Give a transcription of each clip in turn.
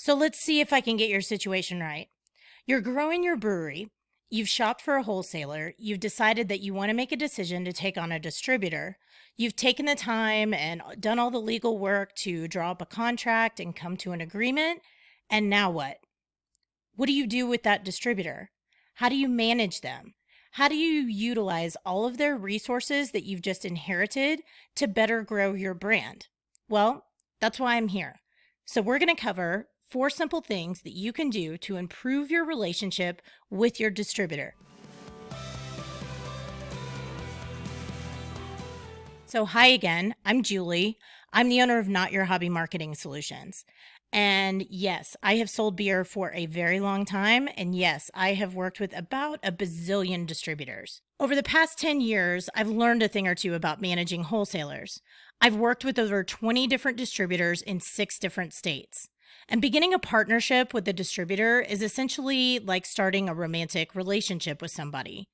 So let's see if I can get your situation right. You're growing your brewery. You've shopped for a wholesaler. You've decided that you want to make a decision to take on a distributor. You've taken the time and done all the legal work to draw up a contract and come to an agreement. And now what? What do you do with that distributor? How do you manage them? How do you utilize all of their resources that you've just inherited to better grow your brand? Well, that's why I'm here. So, we're going to cover 4 simple things that you can do to improve your relationship with your distributor. So, hi again. I'm Julie. I'm the owner of Not Your Hobby Marketing Solutions. And yes, I have sold beer for a very long time. And yes, I have worked with about a bazillion distributors. Over the past 10 years, I've learned a thing or two about managing wholesalers. I've worked with over 20 different distributors in 6 different states. And beginning a partnership with a distributor is essentially like starting a romantic relationship with somebody.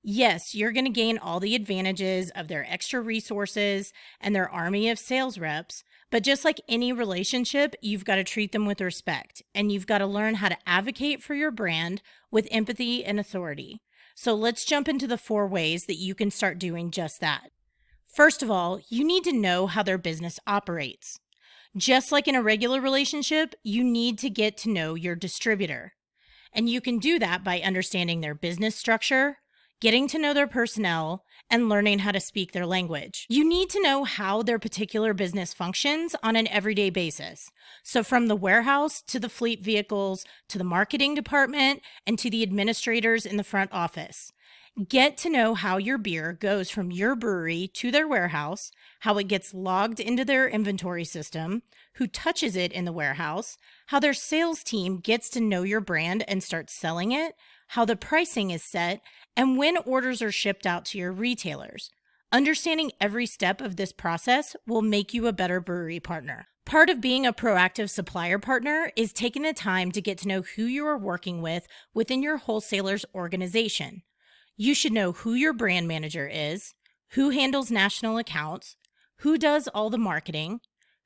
Yes, you're going to gain all the advantages of their extra resources and their army of sales reps, but just like any relationship, you've got to treat them with respect and you've got to learn how to advocate for your brand with empathy and authority. So let's jump into the 4 ways that you can start doing just that. First of all, you need to know how their business operates. Just like in a regular relationship, you need to get to know your distributor. And you can do that by understanding their business structure, getting to know their personnel, and learning how to speak their language. You need to know how their particular business functions on an everyday basis. So from the warehouse to the fleet vehicles, to the marketing department, and to the administrators in the front office. Get to know how your beer goes from your brewery to their warehouse, how it gets logged into their inventory system, who touches it in the warehouse, how their sales team gets to know your brand and starts selling it, how the pricing is set, and when orders are shipped out to your retailers. Understanding every step of this process will make you a better brewery partner. Part of being a proactive supplier partner is taking the time to get to know who you are working with within your wholesaler's organization. You should know who your brand manager is, who handles national accounts, who does all the marketing,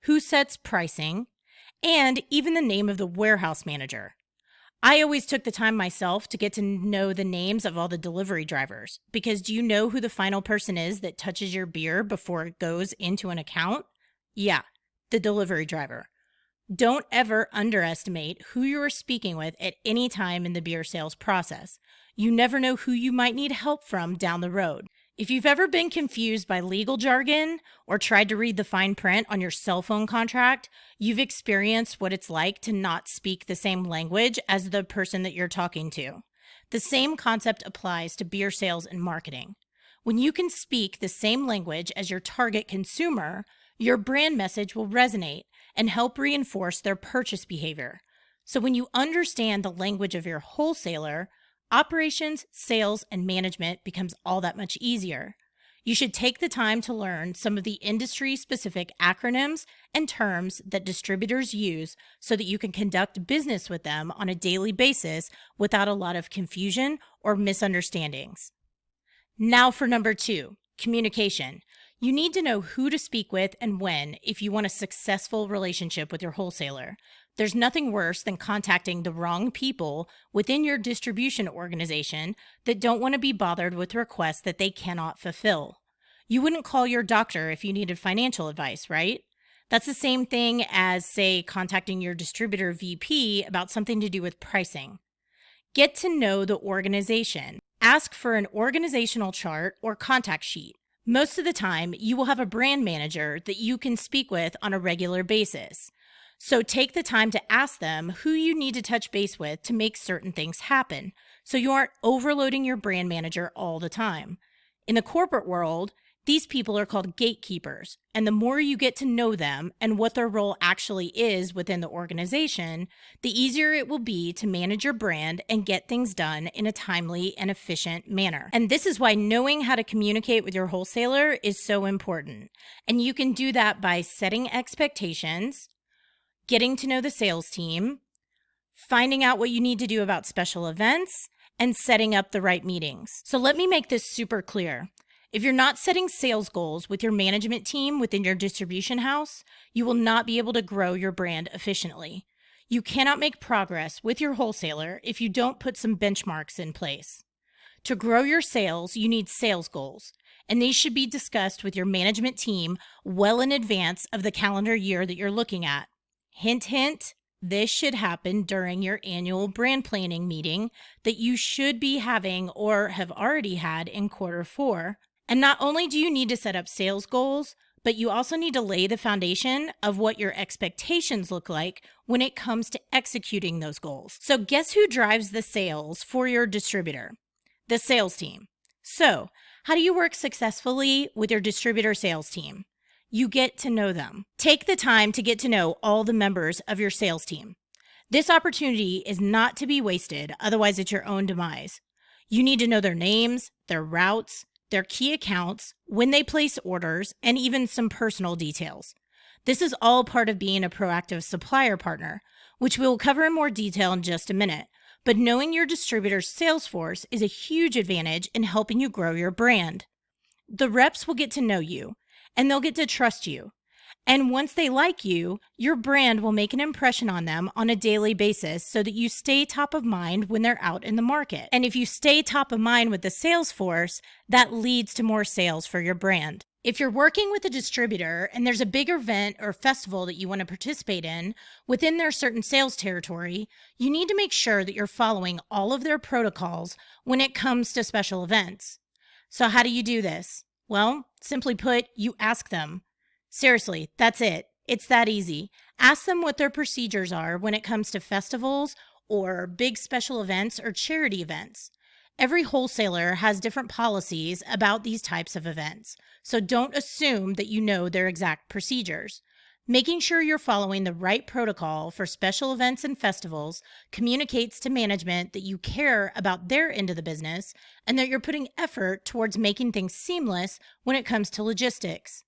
who sets pricing, and even the name of the warehouse manager. I always took the time myself to get to know the names of all the delivery drivers, because do you know who the final person is that touches your beer before it goes into an account? Yeah, the delivery driver. Don't ever underestimate who you are speaking with at any time in the beer sales process. You never know who you might need help from down the road. If you've ever been confused by legal jargon or tried to read the fine print on your cell phone contract, you've experienced what it's like to not speak the same language as the person that you're talking to. The same concept applies to beer sales and marketing. When you can speak the same language as your target consumer, your brand message will resonate and help reinforce their purchase behavior. So when you understand the language of your wholesaler, operations, sales, and management becomes all that much easier. You should take the time to learn some of the industry-specific acronyms and terms that distributors use so that you can conduct business with them on a daily basis without a lot of confusion or misunderstandings. Now for number 2, communication. You need to know who to speak with and when if you want a successful relationship with your wholesaler. There's nothing worse than contacting the wrong people within your distribution organization that don't want to be bothered with requests that they cannot fulfill. You wouldn't call your doctor if you needed financial advice, right? That's the same thing as, say, contacting your distributor VP about something to do with pricing. Get to know the organization. Ask for an organizational chart or contact sheet. Most of the time, you will have a brand manager that you can speak with on a regular basis. So take the time to ask them who you need to touch base with to make certain things happen, so you aren't overloading your brand manager all the time. In the corporate world, these people are called gatekeepers, and the more you get to know them and what their role actually is within the organization, the easier it will be to manage your brand and get things done in a timely and efficient manner. And this is why knowing how to communicate with your wholesaler is so important. And you can do that by setting expectations, getting to know the sales team, finding out what you need to do about special events, and setting up the right meetings. So let me make this super clear. If you're not setting sales goals with your management team within your distribution house, you will not be able to grow your brand efficiently. You cannot make progress with your wholesaler if you don't put some benchmarks in place. To grow your sales, you need sales goals, and these should be discussed with your management team well in advance of the calendar year that you're looking at. Hint, hint, this should happen during your annual brand planning meeting that you should be having or have already had in Q4. And not only do you need to set up sales goals, but you also need to lay the foundation of what your expectations look like when it comes to executing those goals. So guess who drives the sales for your distributor? The sales team. So how do you work successfully with your distributor sales team? You get to know them. Take the time to get to know all the members of your sales team. This opportunity is not to be wasted, otherwise it's your own demise. You need to know their names, their routes, their key accounts, when they place orders, and even some personal details. This is all part of being a proactive supplier partner, which we will cover in more detail in just a minute. But knowing your distributor's sales force is a huge advantage in helping you grow your brand. The reps will get to know you, and they'll get to trust you. And once they like you, your brand will make an impression on them on a daily basis so that you stay top of mind when they're out in the market. And if you stay top of mind with the sales force, that leads to more sales for your brand. If you're working with a distributor and there's a big event or festival that you want to participate in within their certain sales territory, you need to make sure that you're following all of their protocols when it comes to special events. So how do you do this? Well, simply put, you ask them. Seriously, that's it. It's that easy. Ask them what their procedures are when it comes to festivals or big special events or charity events. Every wholesaler has different policies about these types of events, so don't assume that you know their exact procedures. Making sure you're following the right protocol for special events and festivals communicates to management that you care about their end of the business and that you're putting effort towards making things seamless when it comes to logistics.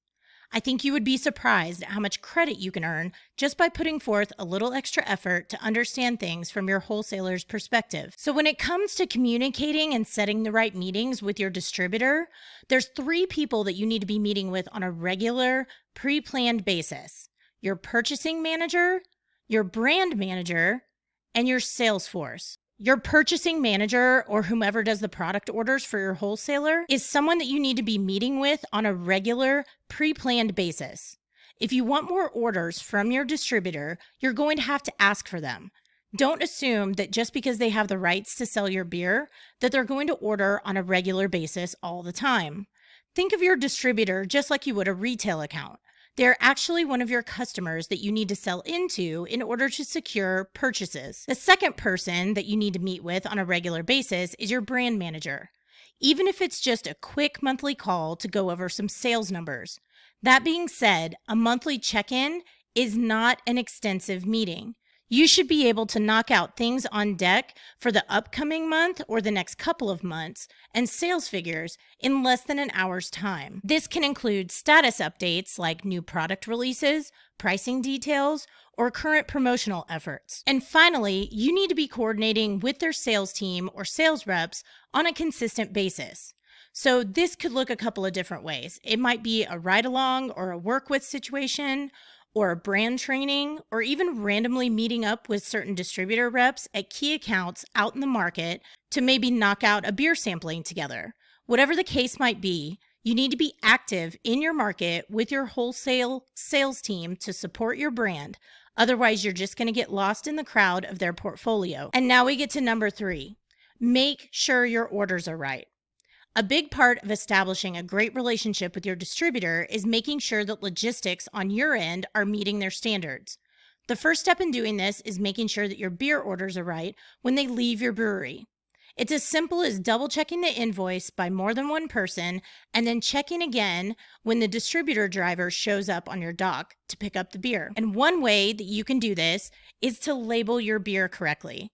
I think you would be surprised at how much credit you can earn just by putting forth a little extra effort to understand things from your wholesaler's perspective. So when it comes to communicating and setting the right meetings with your distributor, there's 3 people that you need to be meeting with on a regular, pre-planned basis: your purchasing manager, your brand manager, and your sales force. Your purchasing manager, or whomever does the product orders for your wholesaler, is someone that you need to be meeting with on a regular, pre-planned basis. If you want more orders from your distributor, you're going to have to ask for them. Don't assume that just because they have the rights to sell your beer, that they're going to order on a regular basis all the time. Think of your distributor just like you would a retail account. They're actually one of your customers that you need to sell into in order to secure purchases. The second person that you need to meet with on a regular basis is your brand manager, even if it's just a quick monthly call to go over some sales numbers. That being said, a monthly check-in is not an extensive meeting. You should be able to knock out things on deck for the upcoming month or the next couple of months and sales figures in less than an hour's time. This can include status updates like new product releases, pricing details, or current promotional efforts. And finally, you need to be coordinating with their sales team or sales reps on a consistent basis. So this could look a couple of different ways. It might be a ride-along or a work-with situation, or a brand training, or even randomly meeting up with certain distributor reps at key accounts out in the market to maybe knock out a beer sampling together. Whatever the case might be, you need to be active in your market with your wholesale sales team to support your brand. Otherwise, you're just going to get lost in the crowd of their portfolio. And now we get to number 3. Make sure your orders are right. A big part of establishing a great relationship with your distributor is making sure that logistics on your end are meeting their standards. The first step in doing this is making sure that your beer orders are right when they leave your brewery. It's as simple as double-checking the invoice by more than one person and then checking again when the distributor driver shows up on your dock to pick up the beer. And one way that you can do this is to label your beer correctly.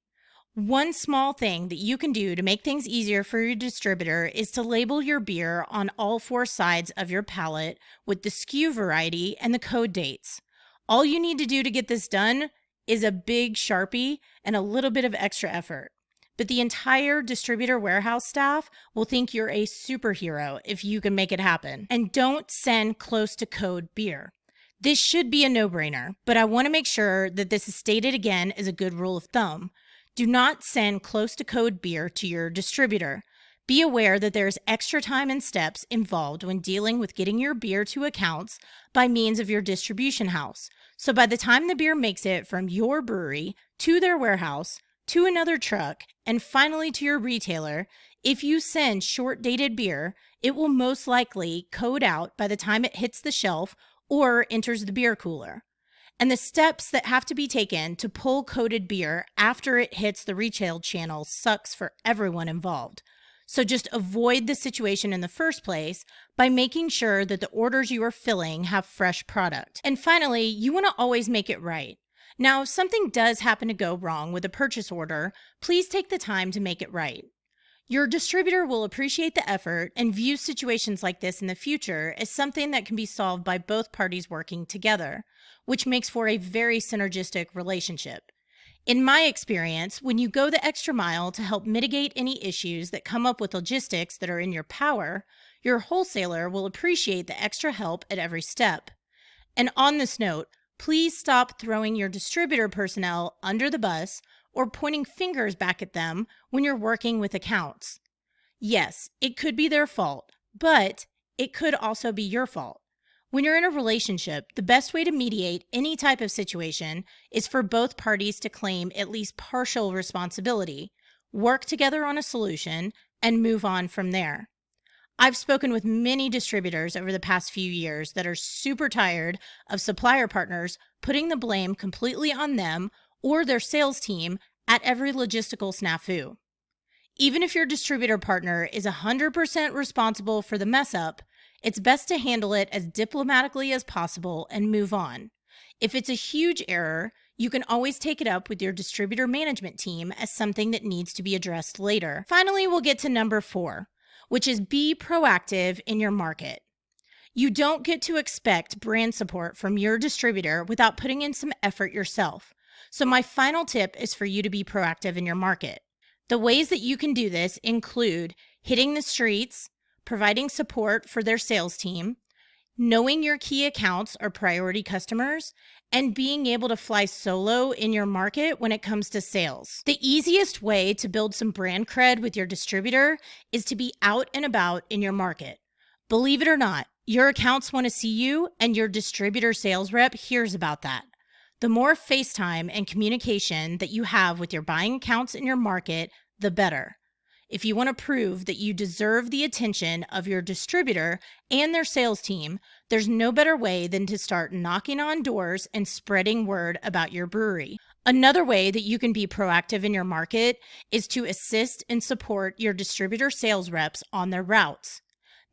One small thing that you can do to make things easier for your distributor is to label your beer on all 4 sides of your pallet with the SKU variety and the code dates. All you need to do to get this done is a big Sharpie and a little bit of extra effort. But the entire distributor warehouse staff will think you're a superhero if you can make it happen. And don't send close to code beer. This should be a no-brainer, but I want to make sure that this is stated again as a good rule of thumb. Do not send close to code beer to your distributor. Be aware that there's extra time and steps involved when dealing with getting your beer to accounts by means of your distribution house. So by the time the beer makes it from your brewery to their warehouse, to another truck, and finally to your retailer, if you send short-dated beer, it will most likely code out by the time it hits the shelf or enters the beer cooler. And the steps that have to be taken to pull coated beer after it hits the retail channel sucks for everyone involved. So just avoid the situation in the first place by making sure that the orders you are filling have fresh product. And finally, you want to always make it right. Now, if something does happen to go wrong with a purchase order, please take the time to make it right. Your distributor will appreciate the effort and view situations like this in the future as something that can be solved by both parties working together, which makes for a very synergistic relationship. In my experience, when you go the extra mile to help mitigate any issues that come up with logistics that are in your power, your wholesaler will appreciate the extra help at every step. And on this note, please stop throwing your distributor personnel under the bus or pointing fingers back at them when you're working with accounts. Yes, it could be their fault, but it could also be your fault. When you're in a relationship, the best way to mediate any type of situation is for both parties to claim at least partial responsibility, work together on a solution, and move on from there. I've spoken with many distributors over the past few years that are super tired of supplier partners putting the blame completely on them or their sales team at every logistical snafu. Even if your distributor partner is 100% responsible for the mess up, it's best to handle it as diplomatically as possible and move on. If it's a huge error, you can always take it up with your distributor management team as something that needs to be addressed later. Finally, we'll get to number 4, which is be proactive in your market. You don't get to expect brand support from your distributor without putting in some effort yourself. So my final tip is for you to be proactive in your market. The ways that you can do this include hitting the streets, providing support for their sales team, knowing your key accounts or priority customers, and being able to fly solo in your market when it comes to sales. The easiest way to build some brand cred with your distributor is to be out and about in your market. Believe it or not, your accounts want to see you, and your distributor sales rep hears about that. The more FaceTime and communication that you have with your buying accounts in your market, the better. If you want to prove that you deserve the attention of your distributor and their sales team, there's no better way than to start knocking on doors and spreading word about your brewery. Another way that you can be proactive in your market is to assist and support your distributor sales reps on their routes.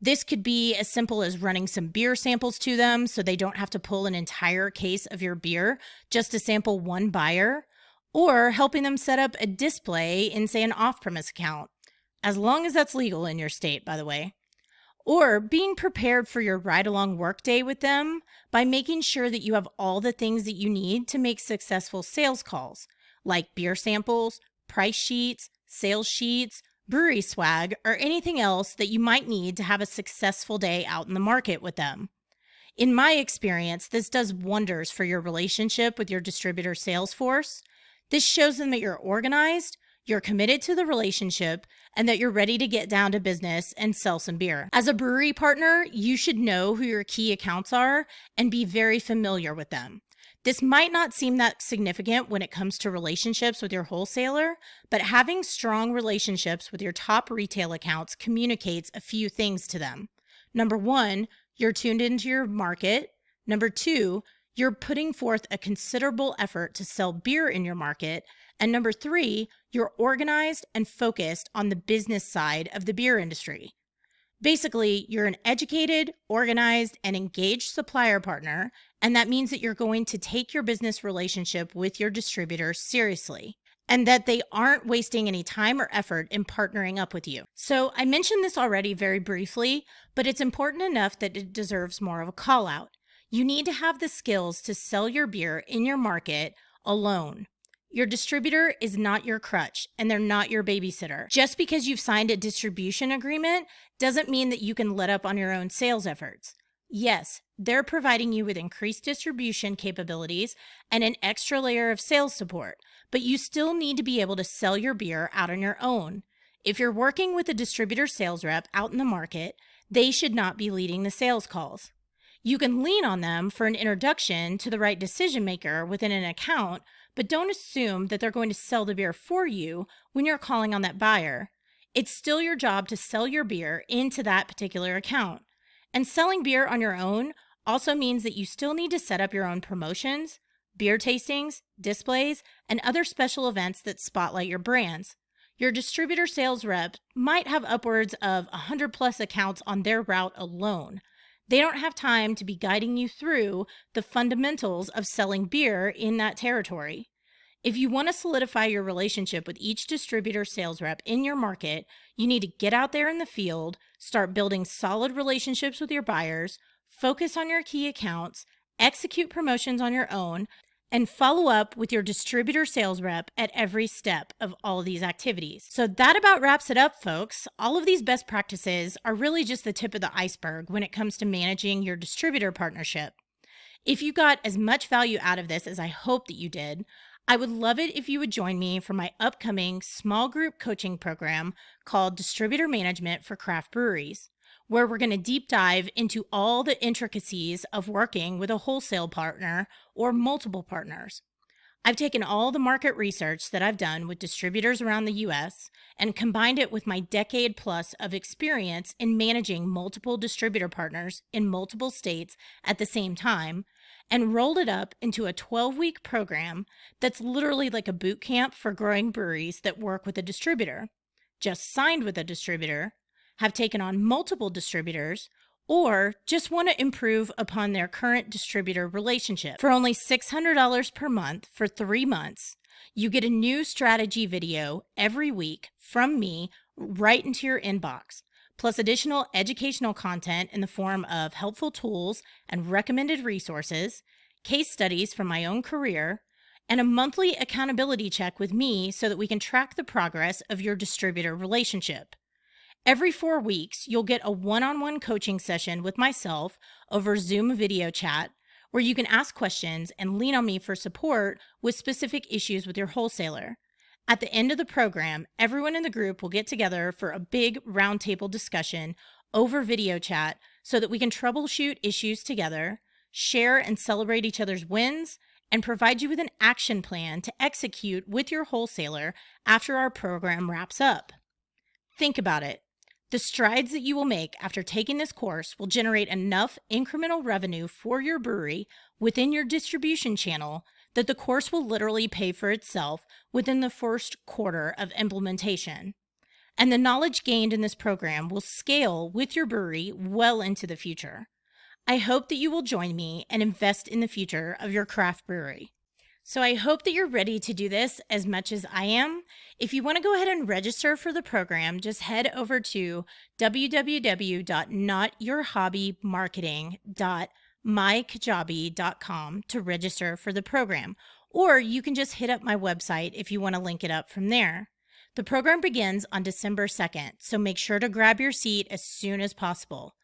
This could be as simple as running some beer samples to them so they don't have to pull an entire case of your beer just to sample one buyer, or helping them set up a display in, say, an off-premise account, as long as that's legal in your state, by the way. Or being prepared for your ride-along workday with them by making sure that you have all the things that you need to make successful sales calls, like beer samples, price sheets, sales sheets, brewery swag, or anything else that you might need to have a successful day out in the market with them. In my experience, this does wonders for your relationship with your distributor sales force. This shows them that you're organized, you're committed to the relationship, and that you're ready to get down to business and sell some beer. As a brewery partner, you should know who your key accounts are and be very familiar with them. This might not seem that significant when it comes to relationships with your wholesaler, but having strong relationships with your top retail accounts communicates a few things to them. Number 1, you're tuned into your market. Number 2, you're putting forth a considerable effort to sell beer in your market. And number 3, you're organized and focused on the business side of the beer industry. Basically, you're an educated, organized, and engaged supplier partner, and that means that you're going to take your business relationship with your distributor seriously, and that they aren't wasting any time or effort in partnering up with you. So I mentioned this already very briefly, but it's important enough that it deserves more of a call out. You need to have the skills to sell your beer in your market alone. Your distributor is not your crutch, and they're not your babysitter. Just because you've signed a distribution agreement doesn't mean that you can let up on your own sales efforts. Yes, they're providing you with increased distribution capabilities and an extra layer of sales support, but you still need to be able to sell your beer out on your own. If you're working with a distributor sales rep out in the market, they should not be leading the sales calls. You can lean on them for an introduction to the right decision maker within an account, but don't assume that they're going to sell the beer for you when you're calling on that buyer. It's still your job to sell your beer into that particular account. And selling beer on your own also means that you still need to set up your own promotions, beer tastings, displays, and other special events that spotlight your brands. Your distributor sales rep might have upwards of 100 plus accounts on their route alone. They don't have time to be guiding you through the fundamentals of selling beer in that territory. If you want to solidify your relationship with each distributor sales rep in your market, you need to get out there in the field, start building solid relationships with your buyers, focus on your key accounts, execute promotions on your own, and follow up with your distributor sales rep at every step of all of these activities. So that about wraps it up, folks. All of these best practices are really just the tip of the iceberg when it comes to managing your distributor partnership. If you got as much value out of this as I hope that you did, I would love it if you would join me for my upcoming small group coaching program called Distributor Management for Craft Breweries, where we're going to deep dive into all the intricacies of working with a wholesale partner or multiple partners. I've taken all the market research that I've done with distributors around the US and combined it with my decade plus of experience in managing multiple distributor partners in multiple states at the same time, and rolled it up into a 12-week program that's literally like a boot camp for growing breweries that work with a distributor, just signed with a distributor, have taken on multiple distributors, or just want to improve upon their current distributor relationship. For only $600 per month for 3 months, you get a new strategy video every week from me right into your inbox, plus additional educational content in the form of helpful tools and recommended resources, case studies from my own career, and a monthly accountability check with me so that we can track the progress of your distributor relationship. Every 4 weeks, you'll get a one-on-one coaching session with myself over Zoom video chat, where you can ask questions and lean on me for support with specific issues with your wholesaler. At the end of the program, everyone in the group will get together for a big roundtable discussion over video chat so that we can troubleshoot issues together, share and celebrate each other's wins, and provide you with an action plan to execute with your wholesaler after our program wraps up. Think about it. The strides that you will make after taking this course will generate enough incremental revenue for your brewery within your distribution channel that the course will literally pay for itself within the first quarter of implementation. And the knowledge gained in this program will scale with your brewery well into the future. I hope that you will join me and invest in the future of your craft brewery. So I hope that you're ready to do this as much as I am. If you want to go ahead and register for the program, just head over to www.notyourhobbymarketing.mykajabi.com to register for the program. Or you can just hit up my website if you want to link it up from there. The program begins on December 2nd, so make sure to grab your seat as soon as possible.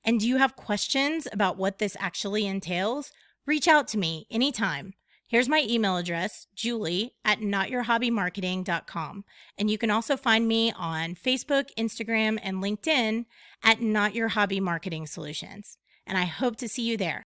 And do you have questions about what this actually entails? Reach out to me anytime. Here's my email address, julie@notyourhobbymarketing.com. And you can also find me on Facebook, Instagram, and LinkedIn at Not Your Hobby Marketing Solutions. And I hope to see you there.